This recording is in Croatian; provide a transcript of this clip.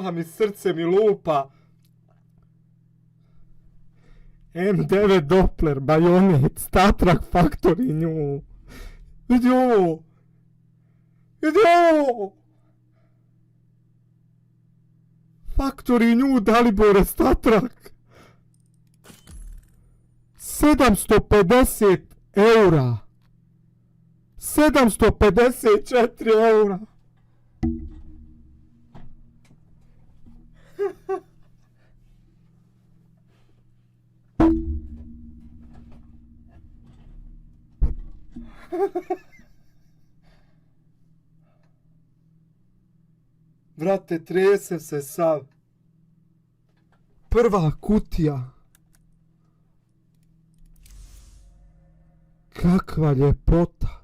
mi srce mi lupa. M9 Doppler, Bajonet, Star Trek Factory nju. Vidi ovo. Vidi ovo. Factory nju, Dalibore, Star Trek. 750 eura. 754 eura. Brate, tresem se sav. Prva kutija. Kakva ljepota.